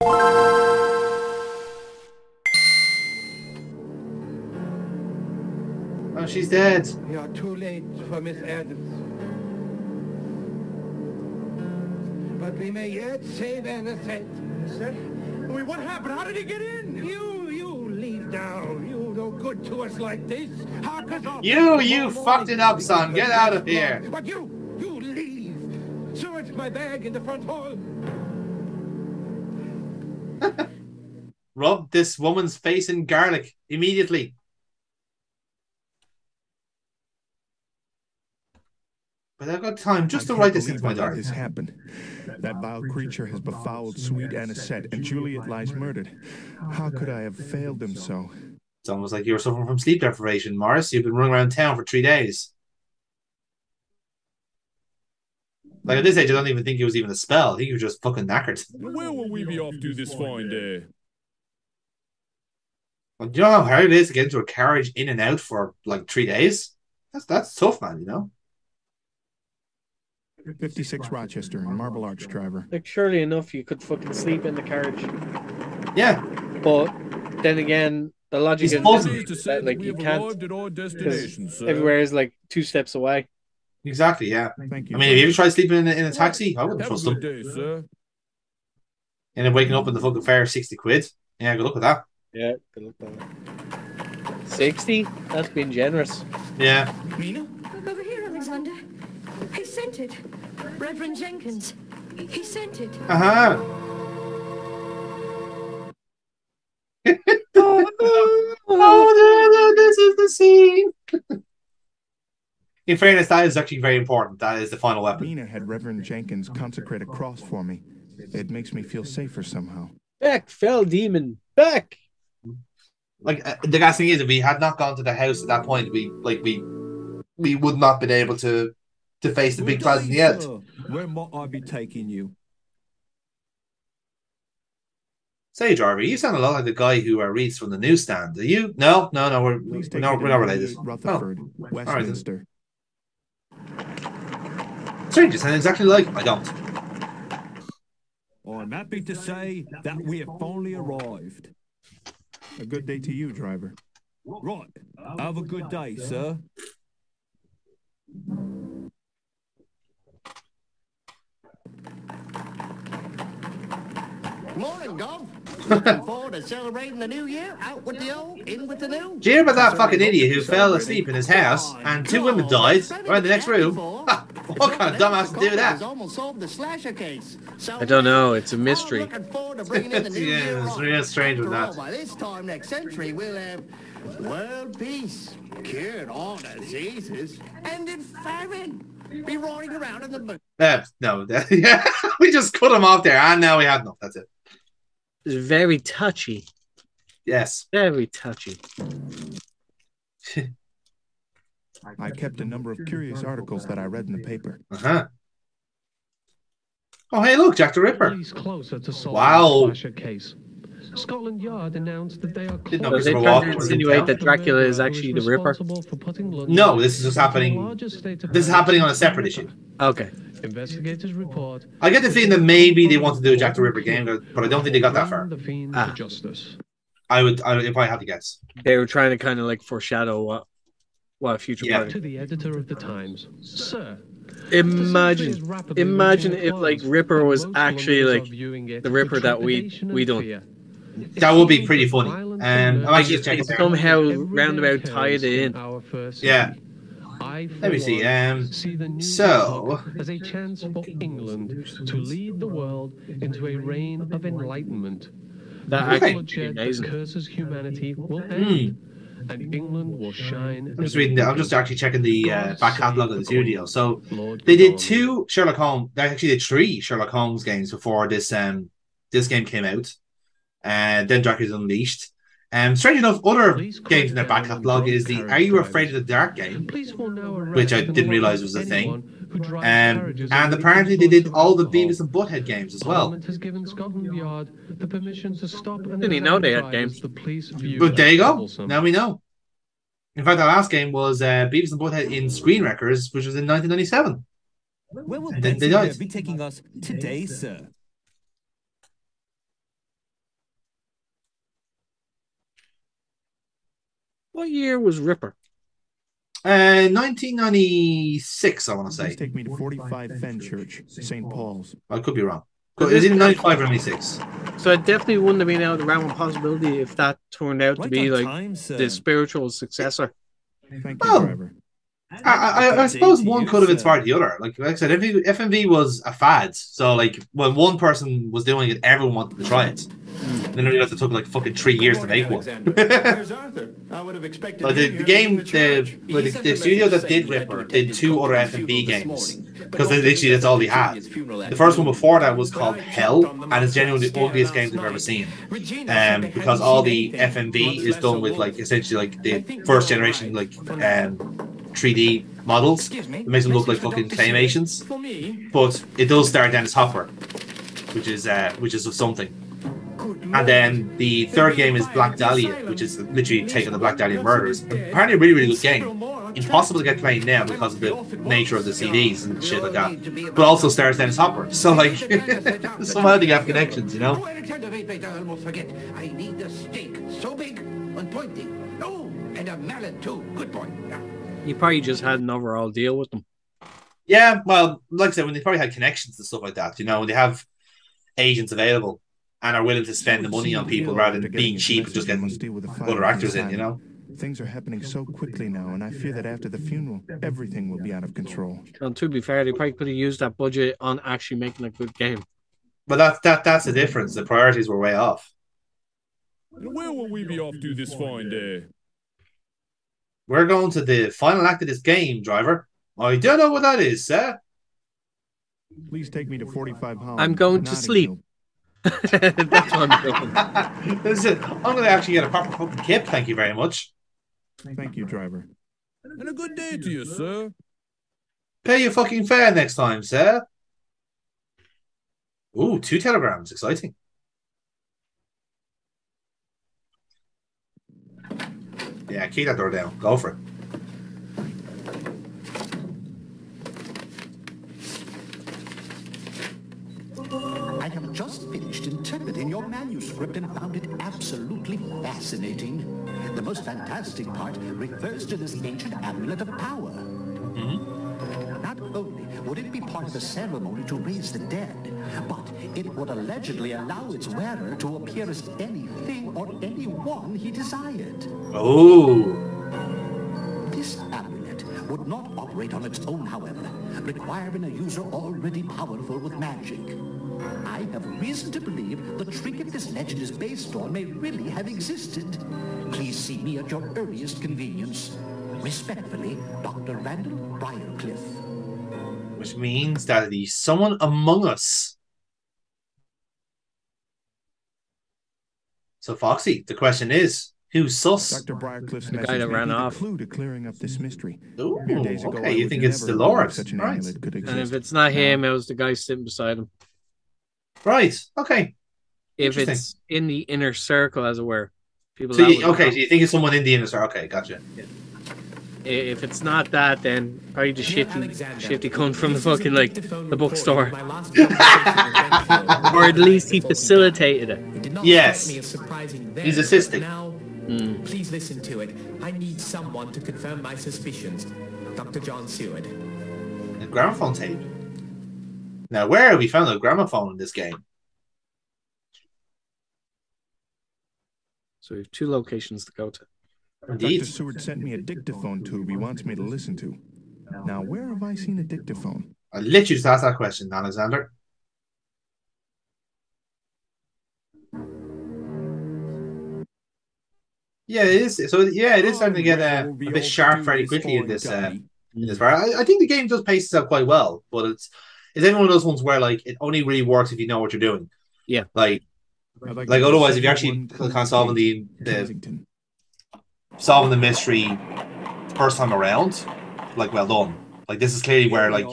Oh, she's dead. You're too late for Miss Adams. But we may yet save innocent. Sir? Wait, what happened? How did he get in? You leave now. You no good to us like this. You fucked it up, son. Get out of here. But you leave. Search my bag in the front hall. Rub this woman's face in garlic immediately. But I've got time just to write this into my diary. This happened. That vile creature has befouled sweet Anisette, and Juliet lies murdered. How could I have failed them so? It's almost like you were suffering from sleep deprivation, Morris. You've been running around town for 3 days. Like at this age, I don't even think it was even a spell. I think you were just fucking knackered. Where will we be off to this fine day? Well, do you know how hard it is to get into a carriage in and out for like 3 days? That's tough, man, you know? 56 Rochester and Marble Arch, driver. Like, surely enough, you could fucking sleep in the carriage. Yeah. But then again, the logic is that, like, you can't, because everywhere is like 2 steps away. Exactly, yeah. Thank you. I mean, have you ever tried sleeping in a taxi? I wouldn't trust them. Day, sir. And then waking up in the fucking fare 60 quid. Yeah, good luck with that. Yeah, good luck with that. 60? That's being generous. Yeah. Mina? Look over here, Alexander. He sent it. Reverend Jenkins. He sent it. Uh-huh. Oh, this is the scene. In fairness, that is actually very important. That is the final weapon. Mina had Reverend Jenkins consecrate a cross for me. It makes me feel safer somehow. Back, fell demon. Back. Like the gas thing is, if we had not gone to the house at that point, we would not been able to face the big bad in the end. Where might I be taking you? Say, Jarvie, you sound a lot like the guy who reads from the newsstand. Are you? No, we're not related. Rutherford, Oh. Westminster. Strange, you sound exactly like him. I don't. I'm happy to say that we have finally arrived. A good day to you, driver. Right. Have a good day, sir. Morning, Gov. Looking forward to celebrating the new year. Out with the old, in with the new. Do you hear about that fucking idiot who fell asleep in his house and 2 women died right in the next room? Ha, what kind of dumbass would do that? I don't know. It's a mystery. Yeah, it's real strange with that. By this time next century, we'll have world peace, cured all diseases, ended famine. Be riding around in the moon. No, yeah, we just cut him off there, and now we have enough. That's it. It's very touchy. Yes. Very touchy. I kept a number of curious articles that I read in the paper. Uh-huh. Oh, hey, look, Jack the Ripper. Closer to wow. Case. Scotland Yard announced that they are Does it try to insinuate that Dracula is actually the Ripper? No, this is just happening. This is happening on a separate issue. Okay. Investigators report. I get the feeling that maybe they want to do a Jack the Ripper game, but I don't think they got that far. I would if I had to guess. They were trying to kind of like foreshadow what a future party. To the editor of the Times, sir. Imagine if like Ripper was actually like the Ripper that we don't. That would be pretty funny. I'm actually just checking somehow roundabout tied it in. Yeah. Let me see. So as a chance for England to lead the world into a reign of enlightenment. That actually curses humanity will end, and England will shine. I'm just reading. I'm just actually checking the back catalogue of the studio. So they did 2 Sherlock Holmes. They actually did 3 Sherlock Holmes games before this game came out. And then Dracula's Unleashed. Strange enough, other games in their back catalogue is the Are You Afraid of the Dark game, which I didn't realise was a thing. And apparently they did all the Beavis and Butthead games as well. Didn't even know they had games. But there you go. Now we know. In fact, our last game was Beavis and Butthead in Screen Records, which was in 1997. Where will they died. be taking us today, sir? What year was Ripper? 1996, I want to say. Please take me to 45 Fenchurch, St. Paul's. I could be wrong. It was either 95 or 96. So it definitely wouldn't have been out of the realm of possibility if that turned out to be like the spiritual successor. Thank you, driver. I suppose one could have inspired the other. Like I said, FMV was a fad. So like when one person was doing it, everyone wanted to try it. Then it took like fucking 3 years to make one. The game, the studio that did Ripper did 2 other FMV games because literally that's all they had. The first one before that was called Hell, and it's genuinely the ugliest game they've ever seen. Because all the FMV is done with like essentially like the first generation like 3D models. It makes them look like fucking claymations, but it does start Dennis Hopper, which is something. And then the third game is Black Dahlia, which is literally taking the Black Dahlia murders. Apparently a really, really good game. Impossible to get played now because of the nature of the CDs and shit like that. But also stars Dennis Hopper. So like somehow they have connections, you know? I need the stake so big and pointy. Oh, and a mallet too. Good boy. You probably just had an overall deal with them. Yeah, well, like I said, when they probably had connections and stuff like that, you know, when they have agents available and are willing to spend the money on people rather than being cheap and just getting other actors in, you know? Things are happening so quickly now, and I fear that after the funeral, everything will be out of control. And to be fair, they probably could have used that budget on actually making a good game. But that's the difference. The priorities were way off. Where will we be off to this fine day? We're going to the final act of this game, driver. I don't know what that is, sir. Please take me to 45 Holland. I'm going to sleep. That's what I'm doing. I'm going to actually get a proper fucking kip, thank you very much. Thank you, driver. And a good day to you, sir. Pay your fucking fare next time, sir. Ooh, 2 telegrams. Exciting. Yeah, key that door down. Go for it. I have just finished interpreting your manuscript and found it absolutely fascinating. The most fantastic part refers to this ancient amulet of power. Not only would it be part of a ceremony to raise the dead, but it would allegedly allow its wearer to appear as anything or anyone he desired. Oh. This amulet would not operate on its own, however, requiring a user already powerful with magic. I have reason to believe the trinket this legend is based on may really have existed. Please see me at your earliest convenience. Respectfully, Dr. Randall Briarcliff. Which means that he's someone among us. So, Foxy, the question is, who's sus? Dr. Briarcliff's the guy that ran off. Clue to clearing up this mystery. Ooh, Days ago, okay, I you would think it's never Dolores. believe such an Right. amulet could And exist. if it's not him, it was the guy sitting beside him. Right, okay. If it's in the inner circle, as it were. People So that you, would okay, know. so you think it's someone in the inner circle. Okay, gotcha. Yeah. If it's not that, then probably just shifty cunt from the fucking, like, the bookstore. Or at least he facilitated it. Yes. He's assisting. Now, please listen to it. I need someone to confirm my suspicions. Dr. John Seward. A gramophone tape. Now, where have we found a gramophone in this game? So we have 2 locations to go to. Indeed. Dr. Seward sent me a dictaphone tube he wants me to listen to. Now, where have I seen a dictaphone? I literally just asked that question, Alexander. Yeah, it is. So yeah, it is starting to get a bit sharp very quickly in this. In this part, I think the game does pace itself quite well, but it's any one of those ones where like it only really works if you know what you're doing. Yeah, like otherwise, if you're actually kind of solving the mystery first time around, like well done. Like this is clearly where like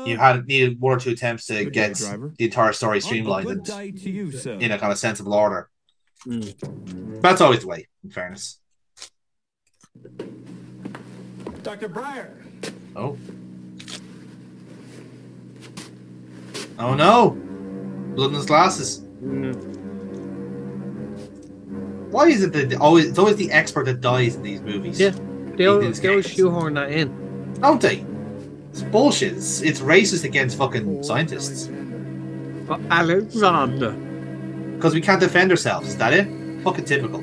you had needed 1 or 2 attempts to get the entire story streamlined and in a kind of sensible order. That's always the way, in fairness. Dr. Briar. Oh. Oh no! Blood in his glasses. Why is it that it's always the expert that dies in these movies? Yeah, they always shoehorn that in. Don't they? It's bullshit. It's racist against fucking scientists. But Alexander. Because we can't defend ourselves. Is that it? Fucking typical.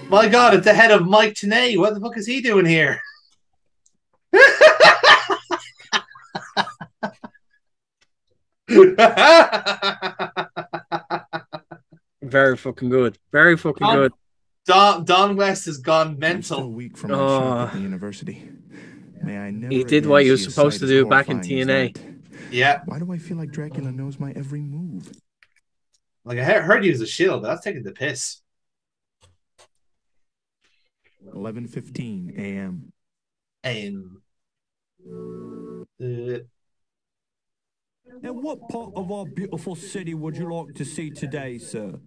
My God, it's the head of Mike Tenay. What the fuck is he doing here? Very fucking good. Very fucking good. Don West has gone mental. I'm still weak from my shot at the university. May I never he did what he was supposed to do back in TNA. Yeah. Why do I feel like Dracula knows my every move? Like, I heard he was a shield, but that's taking the piss. 11:15 a.m. And what part of our beautiful city would you like to see today, sir?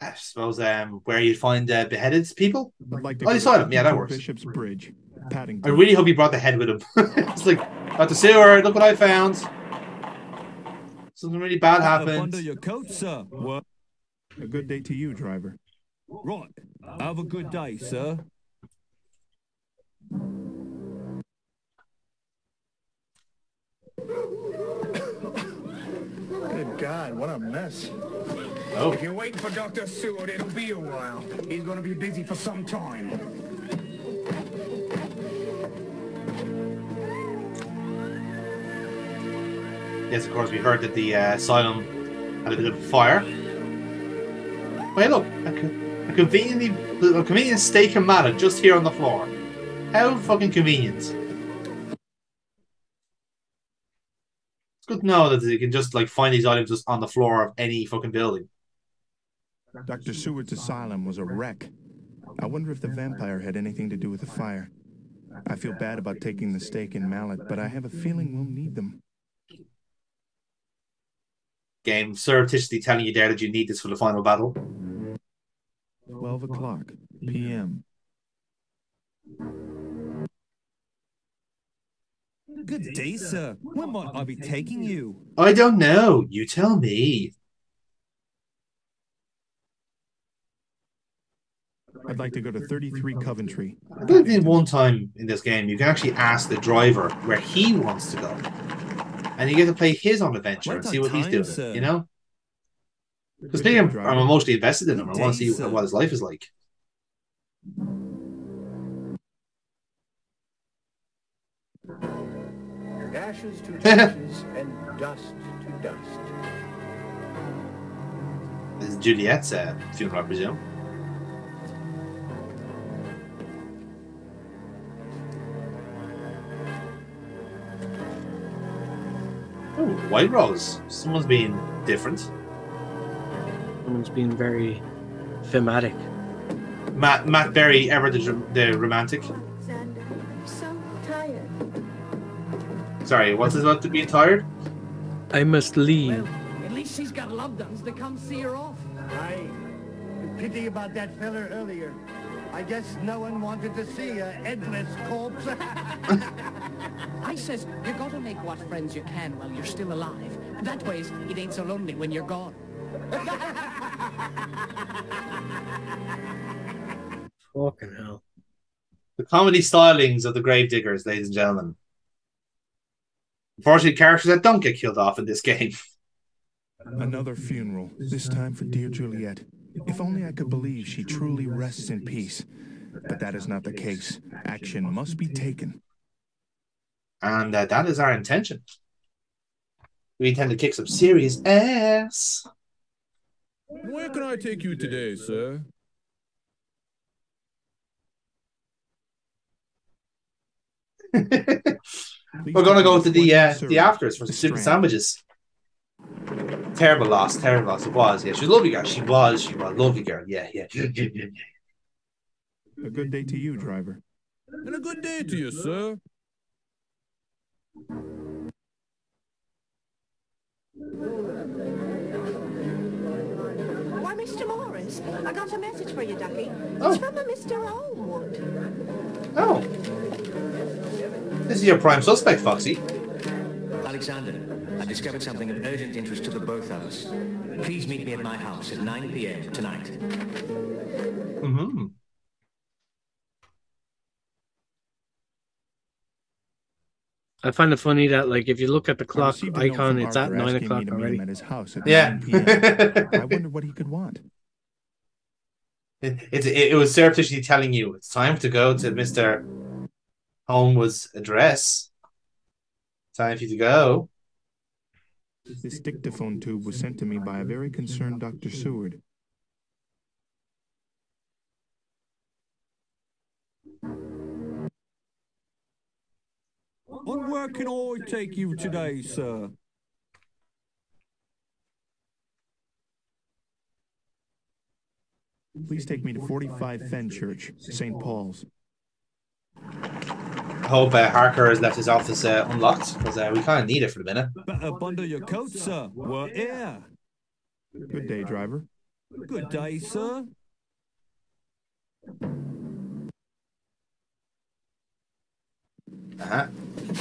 I suppose where you'd find beheaded people. Like you saw them. Yeah, that works. Bishop's Bridge, Paddington. I really hope he brought the head with him. It's like, got the sewer. Look what I found. Something really bad happened. Under your coat, sir. What? A good day to you, driver. Right. Have a good day, sir. Good God, what a mess. Oh. If you're waiting for Dr. Seward, it'll be a while. He's going to be busy for some time. Yes, of course, we heard that the asylum had a bit of a fire. Wait, look, a convenient steak and mallet just here on the floor. How fucking convenient. It's good to know that you can just like find these items just on the floor of any fucking building. Dr. Seward's asylum was a wreck. I wonder if the vampire had anything to do with the fire. I feel bad about taking the steak and mallet, but I have a feeling we'll need them. Game surreptitiously telling you there that you need this for the final battle. 12 o'clock p.m. Good day, sir. Where might I be taking you? I don't know. You tell me. I'd like to go to 33 Coventry. I don't think one time in this game you can actually ask the driver where he wants to go. And you get to play his own adventure and see what he's doing, sir. you know? Because I'm emotionally invested in him. I want to see what his life is like. Ashes to ashes and dust to dust. This is Juliet's funeral, I presume. Oh, White Rose. Someone's being different. Someone's being very thematic. Matt Berry, ever the romantic. Alexander, I'm so tired. Sorry, what's it about to be tired? I must leave. Well, at least she's got loved ones to come see her off. Aye. Pity about that feller earlier. I guess no one wanted to see a headless corpse. I says, you gotta make what friends you can while you're still alive. That ways, it ain't so lonely when you're gone. Fucking hell. The comedy stylings of the Gravediggers, ladies and gentlemen. Unfortunately, characters that don't get killed off in this game. Another funeral, this time for dear Juliet. If only I could believe she truly rests in peace. But that is not the case. Action must be taken. And that is our intention. We intend to kick some serious ass. Where can I take you today, sir? We're going to go to the afters for some stupid sandwiches. Terrible loss. It was. Yeah, she's a lovely girl. She was lovely girl. Yeah. A good day to you, driver. And a good day to you, sir. Why, Mr. Morris, I got a message for you, Ducky. Oh. It's from a Mr. Elmwood. Oh. This is your prime suspect, Foxy. Alexander, I've discovered something of urgent interest to the both of us. Please meet me at my house at 9 p.m. tonight. Mm-hmm. I find it funny that, like, if you look at the clock icon, it's at 9 o'clock already. At his house at Yeah. 9 p.m. I wondered what he could want. It was surreptitiously telling you it's time to go to Mr. Homewood's address. Time for you to go. This dictaphone tube was sent to me by a very concerned Dr. Seward. And where can I take you today, sir? Please take me to 45 Fenchurch, St. Paul's. I hope Harker has left his office unlocked, because we kind of need it for the minute. Better bundle your coat, sir. We're here. Good day, driver. Good day, sir.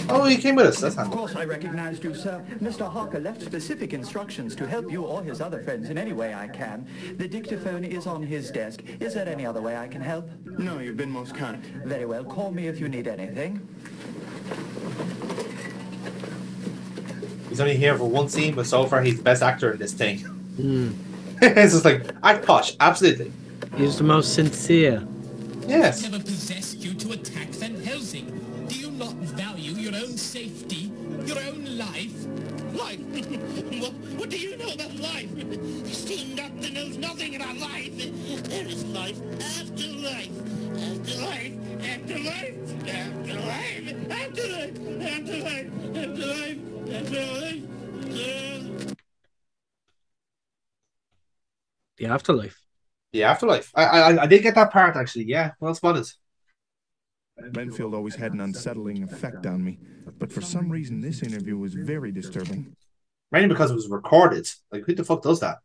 Oh, he came with us. That's Of course I recognized you, sir. Mr. Harker left specific instructions to help you or his other friends in any way I can. The dictaphone is on his desk. Is there any other way I can help? No, you've been most kind. Very well. Call me if you need anything. He's only here for one scene, but so far he's the best actor in this thing. Mm. It's just like, act posh, absolutely. He's the most sincere. Yes. Never possessed you to attack Van Helsing. Do you not value your own safety, your own life? Life? what do you know about life? Doctor knows nothing about life. There is life after life. After life. After life. After life. After life. After life. After life. After life. The afterlife. The afterlife. I did get that part, actually. Yeah, well spotted. Renfield always had an unsettling effect on me, but for some reason this interview was very disturbing. Mainly because it was recorded. Like, who the fuck does that?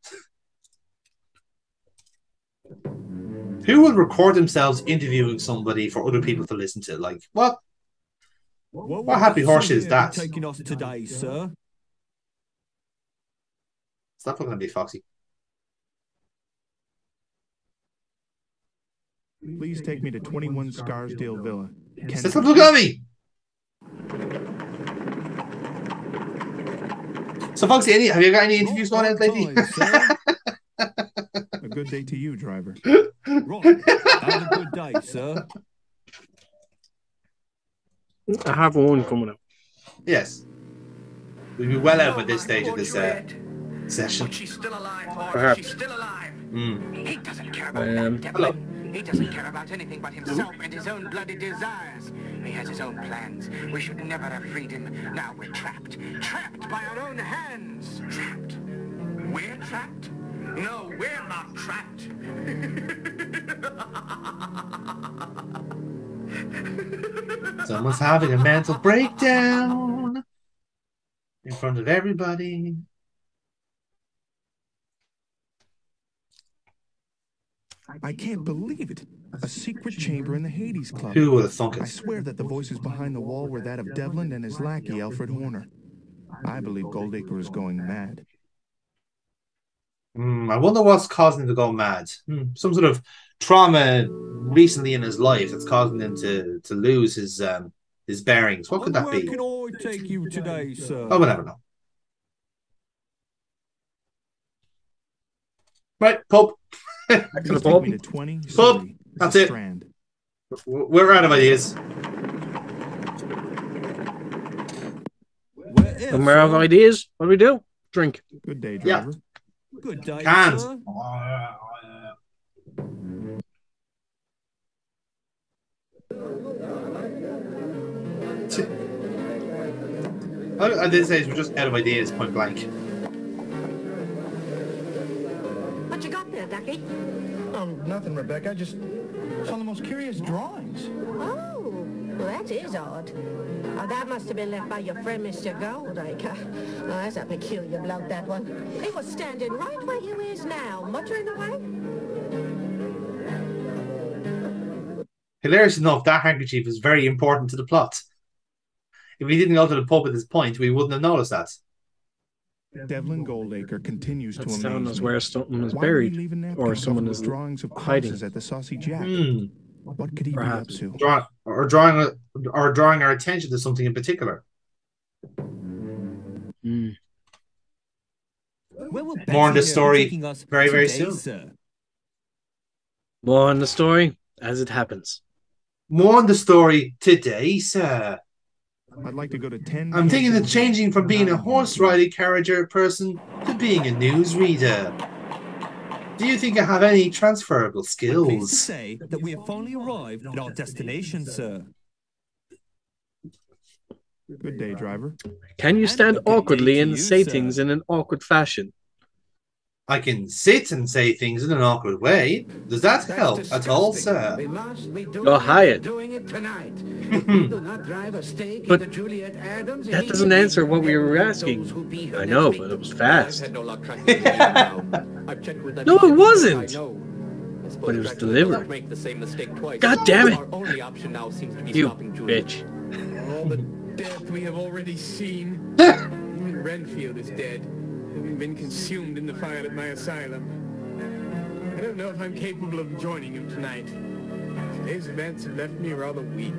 Who would record themselves interviewing somebody for other people to listen to? Like, what? What happy horse is that? Taking us today, sir. It's not going to be Foxy. Please take me to 21 Scarsdale Villa. Just look at me! So, Foxy, have you got any interviews going out lately? A good day to you, driver. Right. Have a good day, sir. I have one coming up. Yes. We'll be well out by this stage of this session. But she's still alive, Horace. She's still alive. He doesn't care about that devil. He doesn't care about anything but himself and his own bloody desires. He has his own plans. We should never have freed him. Now we're trapped. Trapped by our own hands. Trapped. We're trapped? No, we're not trapped. Someone's having a mental breakdown in front of everybody. I can't believe it. A secret chamber in the Hades Club. Who would have thunk it? I swear that the voices behind the wall were that of Devlin and his lackey, Alfred Horner. I believe Goldacre is going mad. I wonder what's causing him to go mad. Some sort of trauma recently in his life that's causing him to lose his bearings. What could that be? Where can I take you today, sir? Oh, we'll never know. Right, pub. Back to the pub. Pub. That's it. We're out of ideas. And we're out of ideas. What do we do? Drink. Good day, driver. Yeah. Good day, Cans. sir. At this stage, we're just out of ideas, point blank. What you got there, Ducky? Nothing, Rebecca. Just saw the most curious drawings. Oh, well, that is odd. Oh, that must have been left by your friend, Mr. Goldacre. Oh, that's a peculiar bloke, that one. He was standing right where you is now, muttering away. Hilarious enough, that handkerchief is very important to the plot. If we didn't go to the pub at this point, we wouldn't have noticed that. Devlin Goldacre continues to That's amaze telling us me. where someone is Why would he buried, leave a napkin or someone covered is with drawings of hiding. crosses at the Saucy Jack? What could he Perhaps. be up to? Drawing our attention to something in particular. More on this story very, very soon. More on the story as it happens. More on the story today, sir. I'd like to go to 10. I'm thinking of changing from being a horse riding carriage person to being a newsreader. Do you think I have any transferable skills? Pleased to say that we have finally arrived at our destination, sir. Good day, driver. Can you stand awkwardly and say things in an awkward fashion? I can sit and say things in an awkward way. Does that help at all, sir? You're hired. Doing it tonight. Do not drive a stake But into Juliet Adams. that doesn't answer what we were asking. I know, but it was fast. No, it wasn't. But it was delivered. God damn it! Our only option now seems to be You stopping Juliet. bitch. All the death we have already seen. Even Renfield is dead, having been consumed in the fire at my asylum. I don't know if I'm capable of joining him tonight. Today's events have left me rather weak.